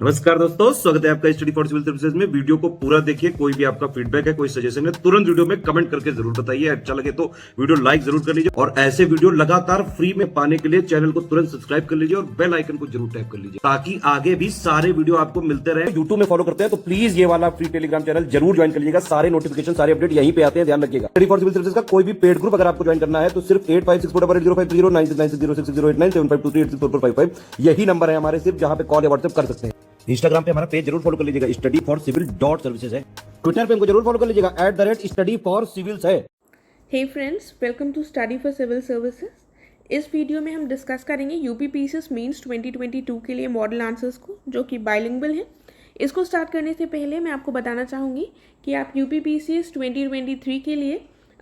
नमस्कार दोस्तों, स्वागत है आपका स्टडी फॉर सिविल सर्विसेज में। वीडियो को पूरा देखिए। कोई भी आपका फीडबैक है, कोई सजेशन है, तुरंत वीडियो में कमेंट करके जरूर बताइए। अच्छा लगे तो वीडियो लाइक जरूर कर लीजिए और ऐसे वीडियो लगातार फ्री में पाने के लिए चैनल को तुरंत सब्सक्राइब कर लीजिए और बेल आइकन को जरूर टैप कर लीजिए ताकि आगे भी सारे वीडियो आपको मिलते रहे। यूट्यूब में फॉलो करते हैं तो प्लीज ये वाला फ्री टेलीग्राम चैनल जरूर ज्वाइन कर लीजिएगा। सारे नोटिफिकेशन, सारे अपडेट यहीं पे आते हैं, ध्यान रखिएगा। स्टडी फॉर सिविल सर्विसेज का कोई भी पेड ग्रुप अगर आपको ज्वाइन करना है तो सिर्फ 85648050969065306089786445 यही नंबर है हमारे, सिर्फ जहां पे कॉल या व्हाट्सएप कर सकते हैं। इंस्टाग्राम पे हमारा पेज जरूर फॉलो कर लीजिएगा, studyforcivil.services है। ट्विटर पे हमको जरूर फॉलो कर लीजिएगा, @studyforcivils है। Hey friends, welcome to study for civil services. इस वीडियो में हम डिस्कस करेंगे यूपीपीसीएस मेंस 2022 के लिए मॉडल आंसर्स को, जो कि बाइलिंगुअल हैं। इसको स्टार्ट करने से पहले मैं आपको बताना चाहूँगी कि आप यूपीपीसीएस 2023 के लिए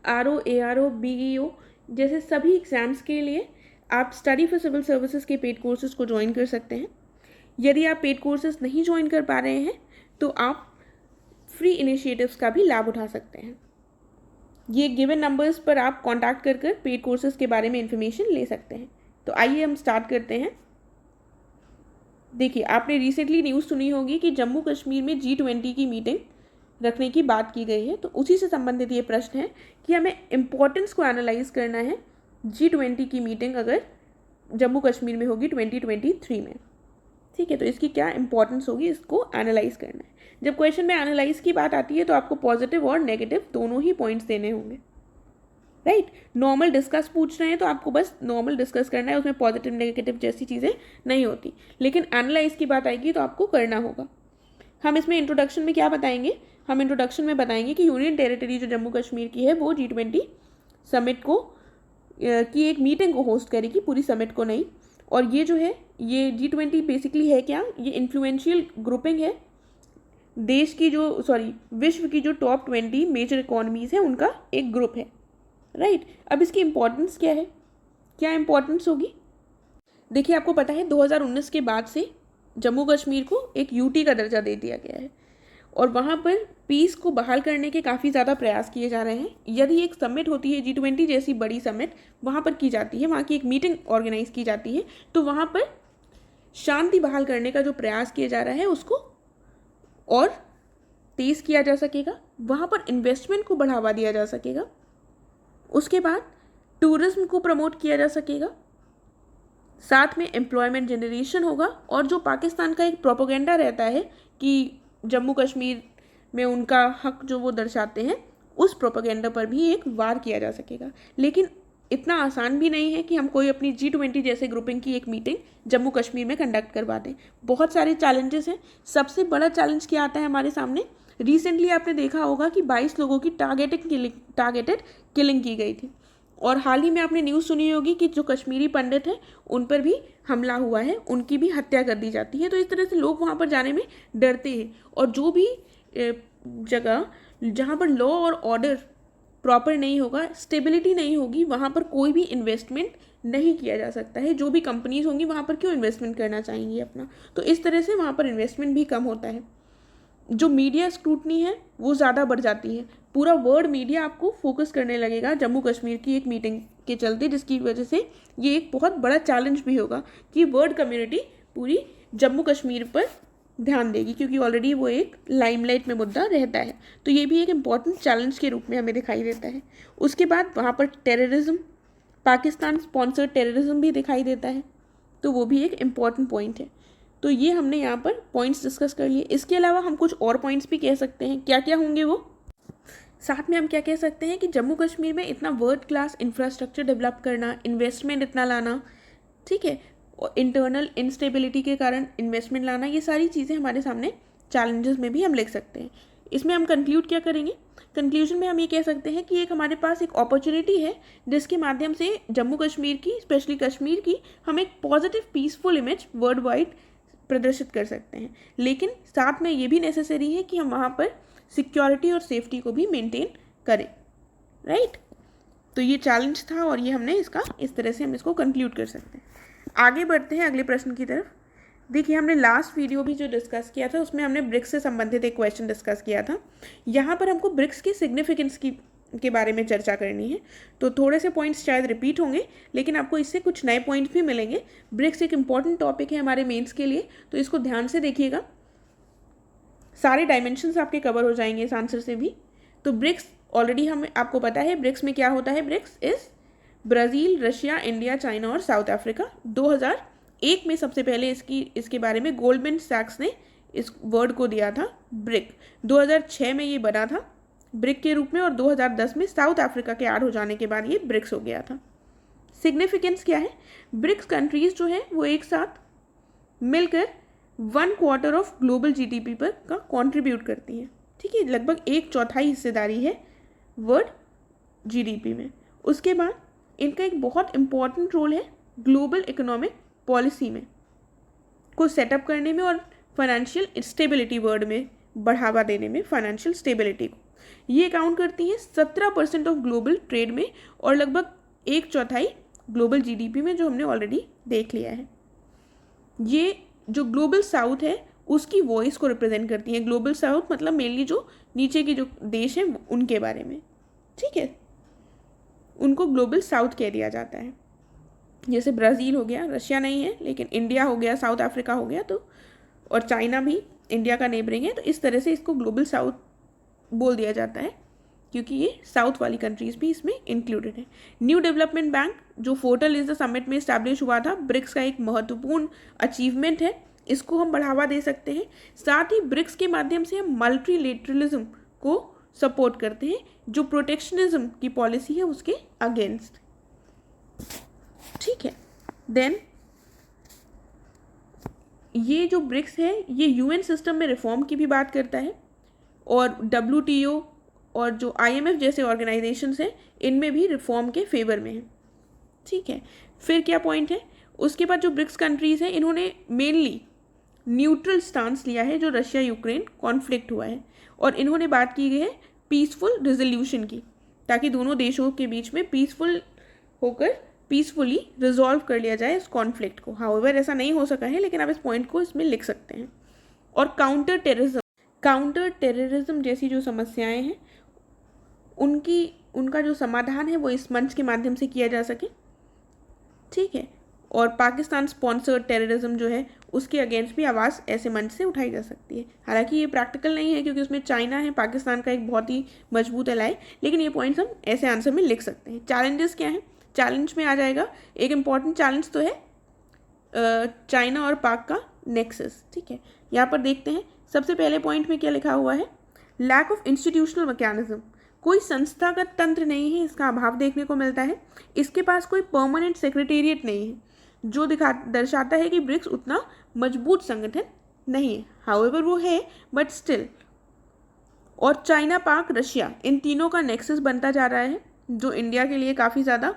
आरओ, एआरओ, बीईओ जैसे सभी एग्जाम्स के लिए आप स्टडी फॉर सिविल सर्विसेज के पेड कोर्सेज को ज्वाइन कर सकते हैं। यदि आप पेड कोर्सेज नहीं ज्वाइन कर पा रहे हैं तो आप फ्री इनिशिएटिव्स का भी लाभ उठा सकते हैं। ये गिवन नंबर्स पर आप कांटेक्ट कर पेड कोर्सेज के बारे में इंफॉर्मेशन ले सकते हैं। तो आइए हम स्टार्ट करते हैं। देखिए, आपने रिसेंटली न्यूज़ सुनी होगी कि जम्मू कश्मीर में G20 की मीटिंग रखने की बात की गई है। तो उसी से संबंधित ये प्रश्न है कि हमें इम्पोर्टेंस को एनालाइज करना है। G20 की मीटिंग अगर जम्मू कश्मीर में होगी 2023 में, ठीक है, तो इसकी क्या इंपॉर्टेंस होगी, इसको एनालाइज करना है। जब क्वेश्चन में एनालाइज की बात आती है तो आपको पॉजिटिव और नेगेटिव दोनों ही पॉइंट्स देने होंगे, राइट। नॉर्मल डिस्कस पूछ रहे हैं तो आपको बस नॉर्मल डिस्कस करना है, उसमें पॉजिटिव नेगेटिव जैसी चीज़ें नहीं होती। लेकिन एनालाइज की बात आएगी तो आपको करना होगा। हम इसमें इंट्रोडक्शन में क्या बताएंगे? हम इंट्रोडक्शन में बताएंगे कि यूनियन टेरिटरी जो जम्मू कश्मीर की है वो G20 समिट को की एक मीटिंग को होस्ट करेगी, पूरी समिट को नहीं। और ये जो है, ये G20 बेसिकली है क्या? ये इन्फ्लुएंशियल ग्रुपिंग है देश की विश्व की जो टॉप 20 मेजर इकोनॉमीज़ हैं उनका एक ग्रुप है, राइट। अब इसकी इम्पोर्टेंस क्या है, क्या इम्पोर्टेंस होगी? देखिए, आपको पता है 2019 के बाद से जम्मू कश्मीर को एक यूटी का दर्जा दे दिया गया है और वहाँ पर पीस को बहाल करने के काफ़ी ज़्यादा प्रयास किए जा रहे हैं। यदि एक समिट होती है G20 जैसी बड़ी समिट वहाँ पर की जाती है, वहाँ की एक मीटिंग ऑर्गेनाइज की जाती है, तो वहाँ पर शांति बहाल करने का जो प्रयास किया जा रहा है उसको और तेज़ किया जा सकेगा। वहाँ पर इन्वेस्टमेंट को बढ़ावा दिया जा सकेगा। उसके बाद टूरिज्म को प्रमोट किया जा सकेगा, साथ में एम्प्लॉयमेंट जनरेशन होगा। और जो पाकिस्तान का एक प्रोपेगेंडा रहता है कि जम्मू कश्मीर में उनका हक जो वो दर्शाते हैं, उस प्रोपेगेंडा पर भी एक वार किया जा सकेगा। लेकिन इतना आसान भी नहीं है कि हम कोई अपनी G20 जैसे ग्रुपिंग की एक मीटिंग जम्मू कश्मीर में कंडक्ट करवा दें। बहुत सारे चैलेंजेस हैं। सबसे बड़ा चैलेंज क्या आता है हमारे सामने? रिसेंटली आपने देखा होगा कि 22 लोगों की टारगेटेड किलिंग की गई थी। और हाल ही में आपने न्यूज़ सुनी होगी कि जो कश्मीरी पंडित हैं उन पर भी हमला हुआ है, उनकी भी हत्या कर दी जाती है। तो इस तरह से लोग वहाँ पर जाने में डरते हैं। और जो भी जगह जहाँ पर लॉ और ऑर्डर प्रॉपर नहीं होगा, स्टेबिलिटी नहीं होगी, वहाँ पर कोई भी इन्वेस्टमेंट नहीं किया जा सकता है। जो भी कंपनीज होंगी वहाँ पर क्यों इन्वेस्टमेंट करना चाहेंगी अपना? तो इस तरह से वहाँ पर इन्वेस्टमेंट भी कम होता है। जो मीडिया स्क्रूटनी है वो ज़्यादा बढ़ जाती है। पूरा वर्ल्ड मीडिया आपको फोकस करने लगेगा जम्मू कश्मीर की एक मीटिंग के चलते, जिसकी वजह से ये एक बहुत बड़ा चैलेंज भी होगा कि वर्ल्ड कम्युनिटी पूरी जम्मू कश्मीर पर ध्यान देगी, क्योंकि ऑलरेडी वो एक लाइमलाइट में मुद्दा रहता है। तो ये भी एक इम्पॉर्टेंट चैलेंज के रूप में हमें दिखाई देता है। उसके बाद वहाँ पर टेररिज्म, पाकिस्तान स्पॉन्सर्ड टेररिज्म भी दिखाई देता है, तो वो भी एक इम्पॉर्टेंट पॉइंट है। तो ये हमने यहाँ पर पॉइंट्स डिस्कस कर लिए। इसके अलावा हम कुछ और पॉइंट्स भी कह सकते हैं। क्या क्या होंगे वो? साथ में हम क्या कह सकते हैं कि जम्मू कश्मीर में इतना वर्ल्ड क्लास इंफ्रास्ट्रक्चर डेवलप करना, इन्वेस्टमेंट इतना लाना, ठीक है, और इंटरनल इंस्टेबिलिटी के कारण इन्वेस्टमेंट लाना, ये सारी चीज़ें हमारे सामने चैलेंजेस में भी हम लिख सकते हैं। इसमें हम कंक्लूड क्या करेंगे? कंक्लूजन में हम ये कह सकते हैं कि एक हमारे पास एक अपॉर्चुनिटी है जिसके माध्यम से जम्मू कश्मीर की, स्पेशली कश्मीर की, हम एक positive peaceful image world wide प्रदर्शित कर सकते हैं। लेकिन साथ में ये भी नेसेसरी है कि हम वहाँ पर सिक्योरिटी और सेफ्टी को भी मेंटेन करें, राइट। तो ये चैलेंज था और ये हमने इसका इस तरह से हम इसको कंक्लूड कर सकते हैं। आगे बढ़ते हैं अगले प्रश्न की तरफ। देखिए, हमने लास्ट वीडियो भी जो डिस्कस किया था उसमें हमने ब्रिक्स से संबंधित एक क्वेश्चन डिस्कस किया था। यहाँ पर हमको ब्रिक्स की सिग्निफिकेंस की के बारे में चर्चा करनी है। तो थोड़े से पॉइंट्स शायद रिपीट होंगे, लेकिन आपको इससे कुछ नए पॉइंट भी मिलेंगे। ब्रिक्स एक इम्पॉर्टेंट टॉपिक है हमारे मेंस के लिए, तो इसको ध्यान से देखिएगा। सारे डायमेंशंस आपके कवर हो जाएंगे इस आंसर से भी। तो ब्रिक्स ऑलरेडी हमें आपको पता है ब्रिक्स में क्या होता है। BRICS is Brazil, Russia, India, China और साउथ अफ्रीका। 2001 में सबसे पहले इसके बारे में गोल्डमैन सैक्स ने इस वर्ड को दिया था ब्रिक। 2006 में ये बना था ब्रिक के रूप में, और 2010 में साउथ अफ्रीका के ऐड हो जाने के बाद ये ब्रिक्स हो गया था। सिग्निफिकेंस क्या है? ब्रिक्स कंट्रीज जो है वो एक साथ मिलकर 1/4 ऑफ ग्लोबल जीडीपी पर का कंट्रीब्यूट करती हैं। ठीक है, लगभग 1/4 हिस्सेदारी है वर्ल्ड जीडीपी में। उसके बाद इनका एक बहुत इंपॉर्टेंट रोल है ग्लोबल इकोनॉमिक पॉलिसी में को सेटअप करने में और फाइनेंशियल स्टेबिलिटी वर्ल्ड में बढ़ावा देने में। फाइनेंशियल स्टेबिलिटी को ये अकाउंट करती है 17% ऑफ ग्लोबल ट्रेड में और लगभग 1/4 ग्लोबल जीडीपी में, जो हमने ऑलरेडी देख लिया है। ये जो ग्लोबल साउथ है उसकी वॉइस को रिप्रेजेंट करती है। ग्लोबल साउथ मतलब मेनली जो नीचे के जो देश हैं उनके बारे में। ठीक है, उनको ग्लोबल साउथ कह दिया जाता है। जैसे ब्राज़ील हो गया, रशिया नहीं है लेकिन इंडिया हो गया, साउथ अफ्रीका हो गया, तो और चाइना भी इंडिया का नेबरिंग है, तो इस तरह से इसको ग्लोबल साउथ बोल दिया जाता है क्योंकि ये साउथ वाली कंट्रीज भी इसमें इंक्लूडेड है। न्यू डेवलपमेंट बैंक जो फोर्टलिज्म समिट में इस्टेब्लिश हुआ था, ब्रिक्स का एक महत्वपूर्ण अचीवमेंट है। इसको हम बढ़ावा दे सकते हैं। साथ ही ब्रिक्स के माध्यम से हम मल्टीलेटरलिज्म को सपोर्ट करते हैं, जो प्रोटेक्शनिज्म की पॉलिसी है उसके अगेंस्ट। ठीक है, देन ये जो ब्रिक्स है ये यूएन सिस्टम में रिफॉर्म की भी बात करता है और WTO और जो IMF जैसे ऑर्गेनाइजेशंस हैं इनमें भी रिफॉर्म के फेवर में है। ठीक है, फिर क्या पॉइंट है? उसके बाद जो ब्रिक्स कंट्रीज़ हैं इन्होंने मेनली न्यूट्रल स्टांस लिया है जो रशिया यूक्रेन कॉन्फ्लिक्ट हुआ है, और इन्होंने बात की गई है पीसफुल रिजोल्यूशन की, ताकि दोनों देशों के बीच में पीसफुली रिजॉल्व कर लिया जाए इस कॉन्फ्लिक्ट को। हाउएवर ऐसा नहीं हो सका है, लेकिन आप इस पॉइंट को इसमें लिख सकते हैं। और काउंटर टेररिज्म जैसी जो समस्याएं हैं उनका जो समाधान है वो इस मंच के माध्यम से किया जा सके। ठीक है, और पाकिस्तान स्पॉन्सर्ड टेररिज्म जो है उसके अगेंस्ट भी आवाज़ ऐसे मंच से उठाई जा सकती है। हालांकि ये प्रैक्टिकल नहीं है क्योंकि उसमें चाइना है, पाकिस्तान का एक बहुत ही मजबूत एलाई, लेकिन ये पॉइंट्स हम ऐसे आंसर में लिख सकते हैं। चैलेंजेस क्या हैं? चैलेंज में आ जाएगा एक इम्पॉर्टेंट चैलेंज तो है चाइना और पाक का नेक्सस। ठीक है, यहाँ पर देखते हैं सबसे पहले पॉइंट में क्या लिखा हुआ है, लैक ऑफ इंस्टीट्यूशनल मैकेनिज्म। कोई संस्थागत तंत्र नहीं है, इसका अभाव देखने को मिलता है। इसके पास कोई परमानेंट सेक्रेटेरिएट नहीं है, जो दर्शाता है कि ब्रिक्स उतना मजबूत संगठन नहीं है। हाउएवर वो है बट स्टिल। और चाइना, पाक, रशिया इन तीनों का नेक्सस बनता जा रहा है, जो इंडिया के लिए काफ़ी ज़्यादा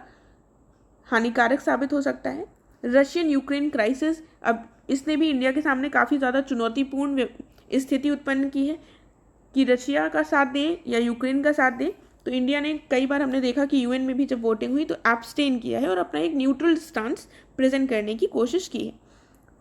हानिकारक साबित हो सकता है। रशियन यूक्रेन क्राइसिस, अब इसने भी इंडिया के सामने काफ़ी ज़्यादा चुनौतीपूर्ण स्थिति उत्पन्न की है कि रशिया का साथ दें या यूक्रेन का साथ दें। तो इंडिया ने कई बार हमने देखा कि यूएन में भी जब वोटिंग हुई तो एब्सटेन किया है और अपना एक न्यूट्रल स्टांस प्रेजेंट करने की कोशिश की है।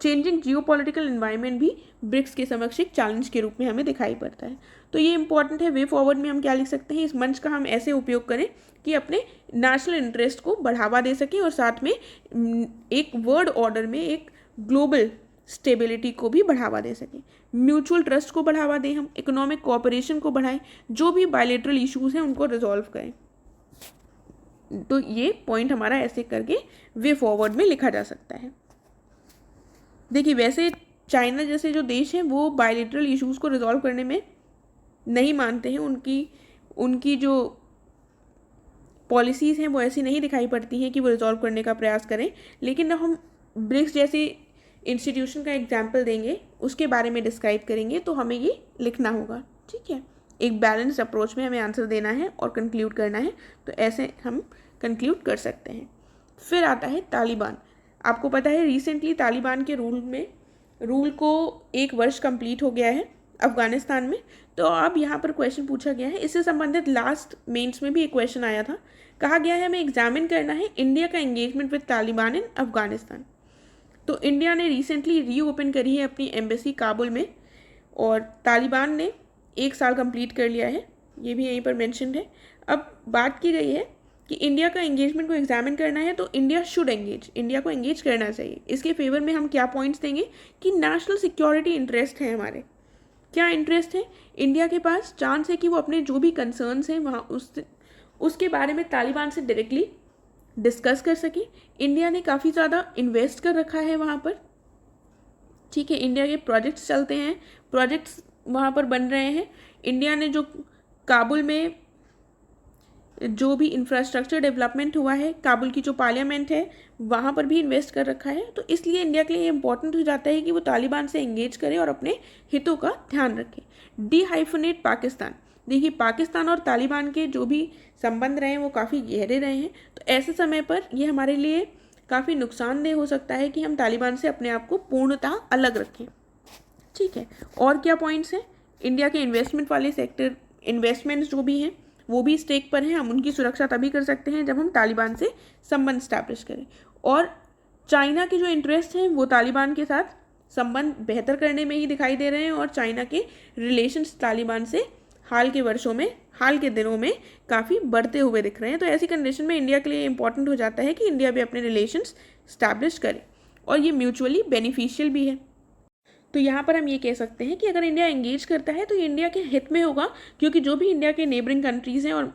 चेंजिंग जियोपॉलिटिकल एनवायरनमेंट भी ब्रिक्स के समक्ष एक चैलेंज के रूप में हमें दिखाई पड़ता है। तो ये इंपॉर्टेंट है। वे फॉरवर्ड में हम क्या लिख सकते हैं, इस मंच का हम ऐसे उपयोग करें कि अपने नेशनल इंटरेस्ट को बढ़ावा दे सकें और साथ में एक वर्ल्ड ऑर्डर में एक ग्लोबल स्टेबिलिटी को भी बढ़ावा दे सकें। म्यूचुअल ट्रस्ट को बढ़ावा दें, हम इकोनॉमिक कोऑपरेशन को बढ़ाएं, जो भी बायलेटरल इश्यूज हैं उनको रिजॉल्व करें। तो ये पॉइंट हमारा ऐसे करके वे फॉरवर्ड में लिखा जा सकता है। देखिए, वैसे चाइना जैसे जो देश हैं वो बायलेटरल इश्यूज को रिजॉल्व करने में नहीं मानते हैं, उनकी जो पॉलिसीज़ हैं वो ऐसी नहीं दिखाई पड़ती हैं कि वो रिजॉल्व करने का प्रयास करें। लेकिन हम ब्रिक्स जैसे इंस्टीट्यूशन का एग्जाम्पल देंगे, उसके बारे में डिस्क्राइब करेंगे, तो हमें ये लिखना होगा। ठीक है, एक बैलेंस्ड अप्रोच में हमें आंसर देना है और कंक्लूड करना है, तो ऐसे हम कंक्लूड कर सकते हैं। फिर आता है तालिबान। आपको पता है रिसेंटली तालिबान के रूल को 1 वर्ष कंप्लीट हो गया है अफगानिस्तान में। तो अब यहाँ पर क्वेश्चन पूछा गया है, इससे संबंधित लास्ट मेंस में भी एक क्वेश्चन आया था। कहा गया है हमें एग्जामिन करना है इंडिया का एंगेजमेंट विद तालिबान इन अफगानिस्तान। तो इंडिया ने रिसेंटली रीओपन करी है अपनी एम्बेसी काबुल में, और तालिबान ने 1 साल कंप्लीट कर लिया है, ये भी यहीं पर मेंशन्ड है। अब बात की गई है कि इंडिया का एंगेजमेंट को एग्जामिन करना है, तो इंडिया शुड एंगेज, इंडिया को एंगेज करना चाहिए। इसके फेवर में हम क्या पॉइंट्स देंगे कि नेशनल सिक्योरिटी इंटरेस्ट है हमारे। क्या इंटरेस्ट है? इंडिया के पास चांस है कि वो अपने जो भी कंसर्न्स हैं वहाँ उसके बारे में तालिबान से डायरेक्टली डिस्कस कर सके। इंडिया ने काफ़ी ज़्यादा इन्वेस्ट कर रखा है वहाँ पर, ठीक है, इंडिया के प्रोजेक्ट्स चलते हैं, प्रोजेक्ट्स वहाँ पर बन रहे हैं। इंडिया ने जो काबुल में जो भी इंफ्रास्ट्रक्चर डेवलपमेंट हुआ है, काबुल की जो पार्लियामेंट है वहाँ पर भी इन्वेस्ट कर रखा है। तो इसलिए इंडिया के लिए इंपॉर्टेंट हो जाता है कि वो तालिबान से एंगेज करे और अपने हितों का ध्यान रखे। डीहाइफनेट पाकिस्तान, देखिए पाकिस्तान और तालिबान के जो भी संबंध रहे हैं वो काफ़ी गहरे रहे हैं, तो ऐसे समय पर ये हमारे लिए काफ़ी नुकसानदेह हो सकता है कि हम तालिबान से अपने आप को पूर्णतः अलग रखें, ठीक है। और क्या पॉइंट्स हैं? इंडिया के इन्वेस्टमेंट वाले सेक्टर, इन्वेस्टमेंट्स जो भी हैं वो भी स्टेक पर हैं, हम उनकी सुरक्षा तभी कर सकते हैं जब हम तालिबान से संबंध स्टैब्लिश करें। और चाइना के जो इंटरेस्ट हैं वो तालिबान के साथ संबंध बेहतर करने में ही दिखाई दे रहे हैं, और चाइना के रिलेशंस तालिबान से हाल के दिनों में काफ़ी बढ़ते हुए दिख रहे हैं। तो ऐसी कंडीशन में इंडिया के लिए इंपॉर्टेंट हो जाता है कि इंडिया भी अपने रिलेशंस स्टैब्लिश करे, और ये म्यूचुअली बेनिफिशियल भी है। तो यहाँ पर हम ये कह सकते हैं कि अगर इंडिया एंगेज करता है तो ये इंडिया के हित में होगा, क्योंकि जो भी इंडिया के नेबरिंग कंट्रीज़ हैं और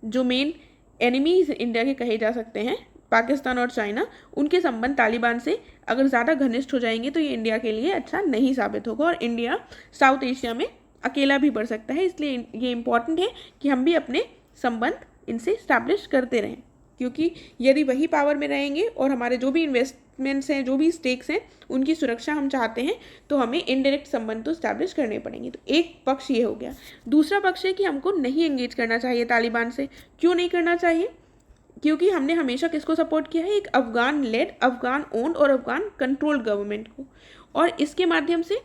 जो मेन एनिमीज़ इंडिया के कहे जा सकते हैं, पाकिस्तान और चाइना, उनके संबंध तालिबान से अगर ज़्यादा घनिष्ठ हो जाएंगे तो ये इंडिया के लिए अच्छा नहीं साबित होगा, और इंडिया साउथ एशिया में अकेला भी बढ़ सकता है। इसलिए ये इम्पॉर्टेंट है कि हम भी अपने संबंध इनसे स्टैब्लिश करते रहें, क्योंकि यदि वही पावर में रहेंगे और हमारे जो भी इन्वेस्टमेंट्स हैं, जो भी स्टेक्स हैं, उनकी सुरक्षा हम चाहते हैं, तो हमें इनडायरेक्ट संबंध तो स्टैब्लिश करने पड़ेंगे। तो एक पक्ष ये हो गया। दूसरा पक्ष है कि हमको नहीं एंगेज करना चाहिए तालिबान से। क्यों नहीं करना चाहिए? क्योंकि हमने हमेशा किसको सपोर्ट किया है? एक अफगान लेड, अफगान ओन्ड और अफगान कंट्रोल्ड गवर्नमेंट को, और इसके माध्यम से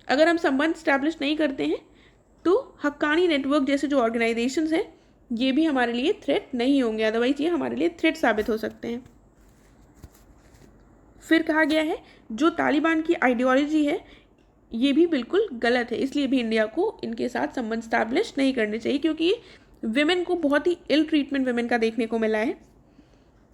अगर हम संबंध स्टैब्लिश नहीं करते हैं तो हक्कानी नेटवर्क जैसे जो ऑर्गेनाइजेशंस हैं ये भी हमारे लिए थ्रेट नहीं होंगे, अदरवाइज ये हमारे लिए थ्रेट साबित हो सकते हैं। फिर कहा गया है जो तालिबान की आइडियोलॉजी है ये भी बिल्कुल गलत है, इसलिए भी इंडिया को इनके साथ संबंध स्टैब्लिश नहीं करने चाहिए, क्योंकि विमेन को बहुत ही इल ट्रीटमेंट विमेन का देखने को मिला है।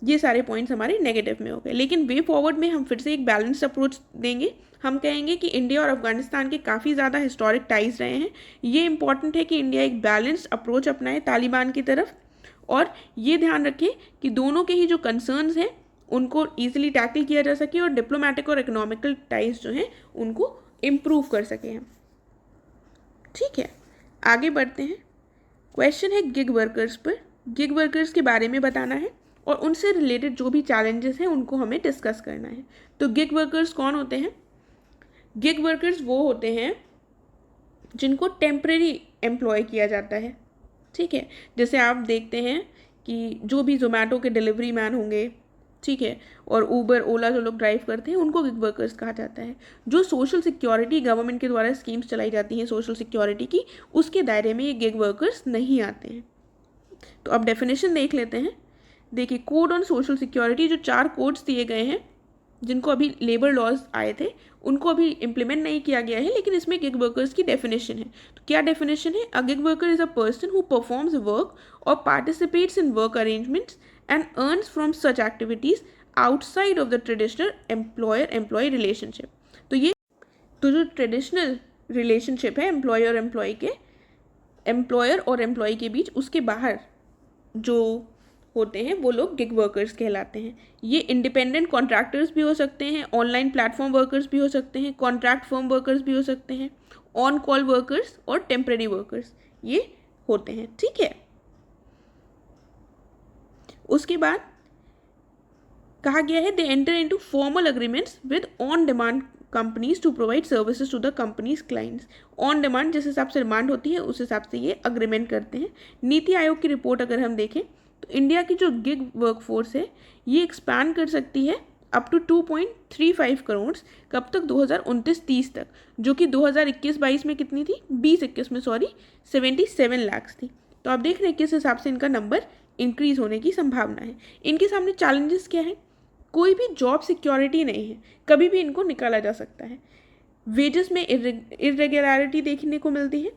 ये सारे पॉइंट्स हमारे नेगेटिव में हो गए। लेकिन वे फॉरवर्ड में हम फिर से एक बैलेंस्ड अप्रोच देंगे। हम कहेंगे कि इंडिया और अफगानिस्तान के काफ़ी ज़्यादा हिस्टोरिक टाइज रहे हैं। ये इंपॉर्टेंट है कि इंडिया एक बैलेंस्ड अप्रोच अपनाए तालिबान की तरफ, और ये ध्यान रखें कि दोनों के ही जो कंसर्न्स हैं उनको ईजिली टैकल किया जा सके, और डिप्लोमेटिक और इकोनॉमिकल टाइज जो हैं उनको इम्प्रूव कर सकें हम, ठीक है। आगे बढ़ते हैं। क्वेश्चन है गिग वर्कर्स पर। गिग वर्कर्स के बारे में बताना है और उनसे रिलेटेड जो भी चैलेंजेस हैं उनको हमें डिस्कस करना है। तो गिग वर्कर्स कौन होते हैं? गिग वर्कर्स वो होते हैं जिनको टेम्परेरी एम्प्लॉय किया जाता है, ठीक है। जैसे आप देखते हैं कि जो भी जोमेटो के डिलीवरी मैन होंगे, ठीक है, और ऊबर ओला जो लोग ड्राइव करते हैं उनको गिग वर्कर्स कहा जाता है। जो सोशल सिक्योरिटी गवर्नमेंट के द्वारा स्कीम्स चलाई जाती हैं सोशल सिक्योरिटी की, उसके दायरे में ये गिग वर्कर्स नहीं आते हैं। तो अब डेफिनेशन देख लेते हैं। देखिए, कोड ऑन सोशल सिक्योरिटी, जो 4 कोड्स दिए गए हैं जिनको अभी लेबर लॉज आए थे उनको अभी इम्प्लीमेंट नहीं किया गया है, लेकिन इसमें गिग वर्कर्स की डेफिनेशन है। तो क्या डेफिनेशन है? A gig worker is a person who performs work और participates in work arrangements and earns from such activities outside of the traditional employer employee relationship. तो जो ट्रेडिशनल रिलेशनशिप है employer और एम्प्लॉय के बीच, उसके बाहर जो होते हैं वो लोग गिग वर्कर्स कहलाते हैं। ये इंडिपेंडेंट कॉन्ट्रैक्टर्स भी हो सकते हैं, ऑनलाइन प्लेटफॉर्म वर्कर्स भी हो सकते हैं, कॉन्ट्रैक्ट फर्म वर्कर्स भी हो सकते हैं, ऑन कॉल वर्कर्स और टेम्परेरी वर्कर्स ये होते हैं, ठीक है। उसके बाद कहा गया है they enter into formal agreements with on demand companies to provide services to the companies clients. On demand जिस हिसाब से डिमांड होती है उस हिसाब से ये अग्रीमेंट करते हैं। नीति आयोग की रिपोर्ट अगर हम देखें तो इंडिया की जो गिग वर्कफोर्स है ये एक्सपैंड कर सकती है अप टू 2.35 करोड़ कब तक? 2029-30 तक, जो कि 2021-22 में कितनी थी? 2021 में 77 लाख थी। तो आप देख रहे हैं किस हिसाब से इनका नंबर इंक्रीज होने की संभावना है। इनके सामने चैलेंजेस क्या है? कोई भी जॉब सिक्योरिटी नहीं है, कभी भी इनको निकाला जा सकता है। वेजेस में इरेगुलरिटी देखने को मिलती है।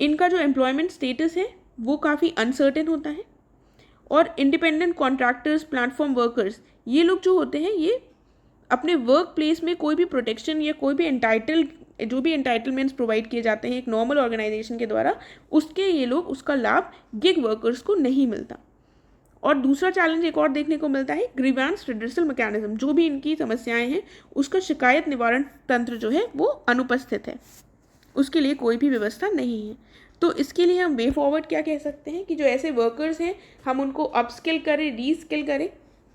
इनका जो एम्प्लॉयमेंट स्टेटस है वो काफ़ी अनसर्टेन होता है। और इंडिपेंडेंट कॉन्ट्रैक्टर्स, प्लेटफॉर्म वर्कर्स, ये लोग जो होते हैं ये अपने वर्क प्लेस में कोई भी प्रोटेक्शन या कोई भी जो भी एंटाइटलमेंट्स प्रोवाइड किए जाते हैं एक नॉर्मल ऑर्गेनाइजेशन के द्वारा, उसके ये लोग उसका लाभ गिग वर्कर्स को नहीं मिलता। और दूसरा चैलेंज एक और देखने को मिलता है, ग्रीवेंस रिड्रेसल मैकेनिज्म, जो भी इनकी समस्याएं हैं उसका शिकायत निवारण तंत्र जो है वो अनुपस्थित है, उसके लिए कोई भी व्यवस्था नहीं है। तो इसके लिए हम वे फॉरवर्ड क्या कह सकते हैं कि जो ऐसे वर्कर्स हैं हम उनको अपस्किल करें, रीस्किल करें,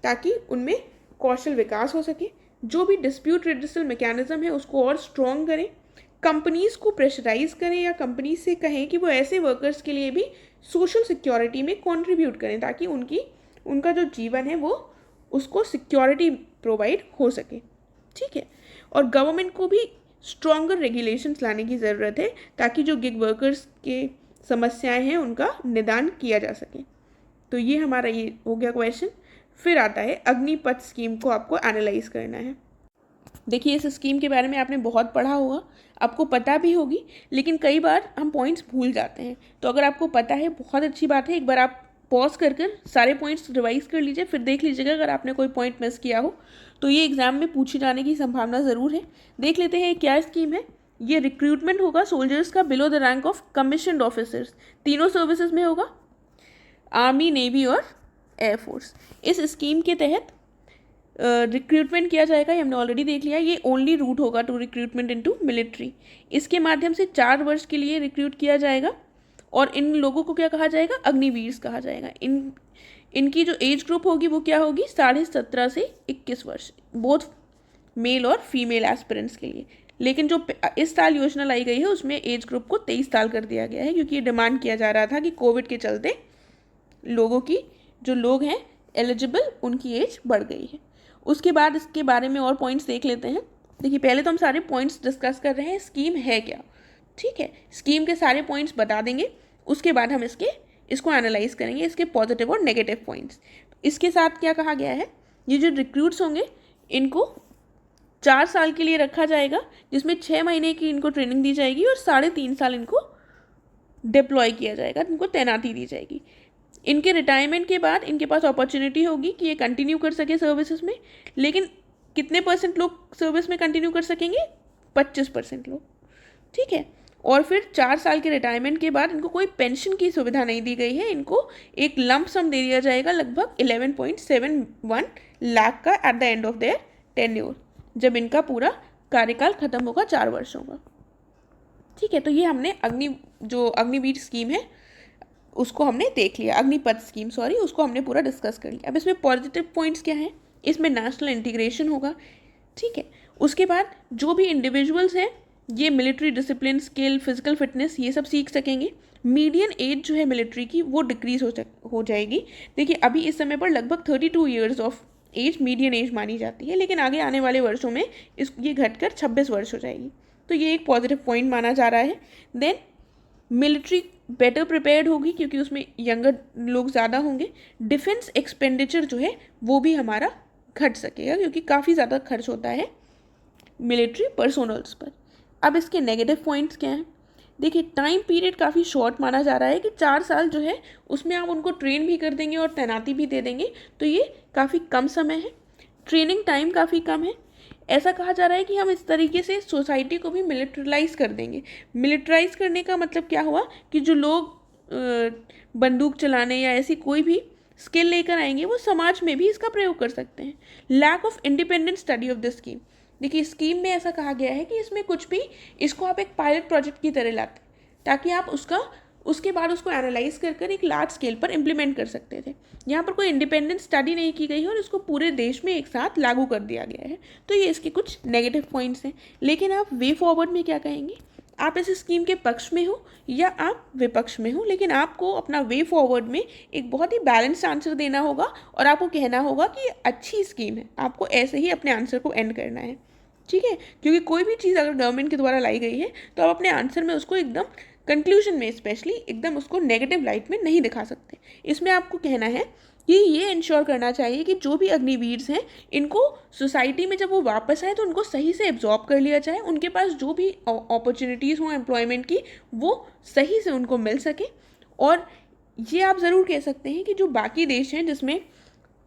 ताकि उनमें कौशल विकास हो सके। जो भी डिस्प्यूट रिड्रेसल मैकेनिज्म है उसको और स्ट्रॉन्ग करें, कंपनीज़ को प्रेशराइज करें या कंपनीज से कहें कि वो ऐसे वर्कर्स के लिए भी सोशल सिक्योरिटी में कंट्रीब्यूट करें, ताकि उनका जो जीवन है वो उसको सिक्योरिटी प्रोवाइड हो सके। ठीक है। और गवर्नमेंट को भी स्ट्रॉन्गर रेगुलेशंस लाने की ज़रूरत है, ताकि जो गिग वर्कर्स के समस्याएं हैं उनका निदान किया जा सके। तो ये हमारा ये हो गया क्वेश्चन। फिर आता है अग्निपथ स्कीम को आपको एनालाइज करना है। देखिए, इस स्कीम के बारे में आपने बहुत पढ़ा होगा, आपको पता भी होगी, लेकिन कई बार हम पॉइंट्स भूल जाते हैं। तो अगर आपको पता है बहुत अच्छी बात है, एक बार आप पॉज कर सारे पॉइंट्स रिवाइज कर लीजिए, फिर देख लीजिएगा अगर आपने कोई पॉइंट मिस किया हो तो ये एग्जाम में पूछे जाने की संभावना ज़रूर है। देख लेते हैं क्या स्कीम है। ये रिक्रूटमेंट होगा सोल्जर्स का below the rank of commissioned officers, तीनों सर्विसेज में होगा, आर्मी, नेवी और एयरफोर्स। इस स्कीम के तहत रिक्रूटमेंट किया जाएगा, ये हमने ऑलरेडी देख लिया। ये ओनली रूट होगा टू रिक्रूटमेंट इनटू मिलिट्री। इसके माध्यम से 4 वर्ष के लिए रिक्रूट किया जाएगा और इन लोगों को क्या कहा जाएगा, अग्निवीर्स कहा जाएगा। इनकी जो एज ग्रुप होगी वो क्या होगी, 17.5 से 21 वर्ष, बोथ मेल और फीमेल एस्पिरेंट्स के लिए। लेकिन जो इस साल योजना लाई गई है उसमें एज ग्रुप को 23 साल कर दिया गया है, क्योंकि ये डिमांड किया जा रहा था कि कोविड के चलते लोगों की जो लोग हैं एलिजिबल उनकी एज बढ़ गई है। उसके बाद इसके बारे में और पॉइंट्स देख लेते हैं। देखिए, पहले तो हम सारे पॉइंट्स डिस्कस कर रहे हैं, स्कीम है क्या। ठीक है, स्कीम के सारे पॉइंट्स बता देंगे, उसके बाद हम इसको एनालाइज करेंगे, इसके पॉजिटिव और नेगेटिव पॉइंट्स। इसके साथ क्या कहा गया है, ये जो रिक्रूट्स होंगे इनको 4 साल के लिए रखा जाएगा, जिसमें 6 महीने की इनको ट्रेनिंग दी जाएगी और 3.5 साल इनको डिप्लॉय किया जाएगा, इनको तैनाती दी जाएगी। इनके रिटायरमेंट के बाद इनके पास अपॉर्चुनिटी होगी कि ये कंटिन्यू कर सके सर्विसेज में, लेकिन कितने % लोग सर्विस में कंटिन्यू कर सकेंगे, 25% लोग। ठीक है। और फिर 4 साल के रिटायरमेंट के बाद इनको कोई पेंशन की सुविधा नहीं दी गई है, इनको एक लंप सम दे दिया जाएगा लगभग 11.71 लाख का at the end of their tenure, जब इनका पूरा कार्यकाल खत्म होगा 4 वर्षों का। ठीक है। तो ये हमने अग्निवीर स्कीम है उसको हमने देख लिया, अग्निपथ स्कीम उसको हमने पूरा डिस्कस कर लिया। अब इसमें पॉजिटिव पॉइंट्स क्या हैं, इसमें नेशनल इंटीग्रेशन होगा। ठीक है। उसके बाद जो भी इंडिविजुअल्स हैं ये military discipline, skill, physical fitness ये सब सीख सकेंगे। मीडियन एज जो है मिलिट्री की वो डिक्रीज हो जाएगी। देखिए, अभी इस समय पर लगभग 32 years of age median age मानी जाती है, लेकिन आगे आने वाले वर्षों में ये घटकर 26 वर्ष हो जाएगी। तो ये एक पॉजिटिव पॉइंट माना जा रहा है। देन मिलिट्री बेटर प्रिपेयर्ड होगी क्योंकि उसमें यंगर लोग ज़्यादा होंगे। डिफेंस एक्सपेंडिचर जो है वो भी हमारा घट सकेगा, क्योंकि काफ़ी ज़्यादा खर्च होता है मिलिट्री पर्सोनल्स पर। अब इसके नेगेटिव पॉइंट्स क्या हैं, देखिए टाइम पीरियड काफ़ी शॉर्ट माना जा रहा है कि 4 साल जो है उसमें आप उनको ट्रेन भी कर देंगे और तैनाती भी दे देंगे, तो ये काफ़ी कम समय है। ट्रेनिंग टाइम काफ़ी कम है। ऐसा कहा जा रहा है कि हम इस तरीके से सोसाइटी को भी मिलिट्रलाइज कर देंगे। मिलिट्राइज करने का मतलब क्या हुआ कि जो लोग बंदूक चलाने या ऐसी कोई भी स्किल लेकर आएंगे वो समाज में भी इसका प्रयोग कर सकते हैं। Lack of independent study of this scheme, देखिए स्कीम में ऐसा कहा गया है कि इसमें कुछ भी, इसको आप एक पायलट प्रोजेक्ट की तरह लाते ताकि आप उसके बाद उसको एनालाइज कर एक लार्ज स्केल पर इम्प्लीमेंट कर सकते थे। यहाँ पर कोई इंडिपेंडेंट स्टडी नहीं की गई है और इसको पूरे देश में एक साथ लागू कर दिया गया है। तो ये इसके कुछ नेगेटिव पॉइंट्स हैं। लेकिन आप वे फॉरवर्ड में क्या कहेंगे, आप इस स्कीम के पक्ष में हो या आप विपक्ष में हो, लेकिन आपको अपना वे फॉरवर्ड में एक बहुत ही बैलेंस्ड आंसर देना होगा और आपको कहना होगा कि अच्छी स्कीम है। आपको ऐसे ही अपने आंसर को एंड करना है, ठीक है। क्योंकि कोई भी चीज़ अगर गवर्नमेंट के द्वारा लाई गई है तो आप अपने आंसर में उसको एकदम कंक्लूजन में स्पेशली एकदम उसको नेगेटिव लाइट में नहीं दिखा सकते। इसमें आपको कहना है कि ये इंश्योर करना चाहिए कि जो भी अग्निवीर्स हैं इनको सोसाइटी में जब वो वापस आए तो उनको सही से एब्जॉर्ब कर लिया जाए, उनके पास जो भी अपॉर्चुनिटीज़ हों एम्प्लॉयमेंट की वो सही से उनको मिल सके। और ये आप ज़रूर कह सकते हैं कि जो बाकी देश हैं जिसमें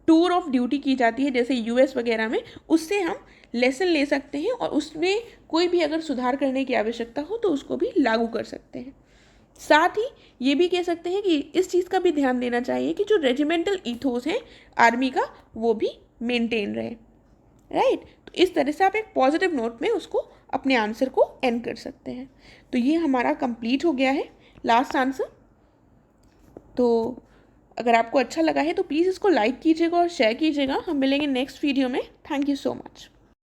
टूर ऑफ ड्यूटी की जाती है जैसे यूएस वगैरह में, उससे हम लेसन ले सकते हैं और उसमें कोई भी अगर सुधार करने की आवश्यकता हो तो उसको भी लागू कर सकते हैं। साथ ही ये भी कह सकते हैं कि इस चीज़ का भी ध्यान देना चाहिए कि जो रेजिमेंटल ईथोस है आर्मी का वो भी मेंटेन रहे, राइट। तो इस तरह से आप एक पॉजिटिव नोट में उसको अपने आंसर को एंड कर सकते हैं। तो ये हमारा कंप्लीट हो गया है लास्ट आंसर। तो अगर आपको अच्छा लगा है तो प्लीज़ इसको लाइक कीजिएगा और शेयर कीजिएगा। हम मिलेंगे नेक्स्ट वीडियो में। Thank you so much.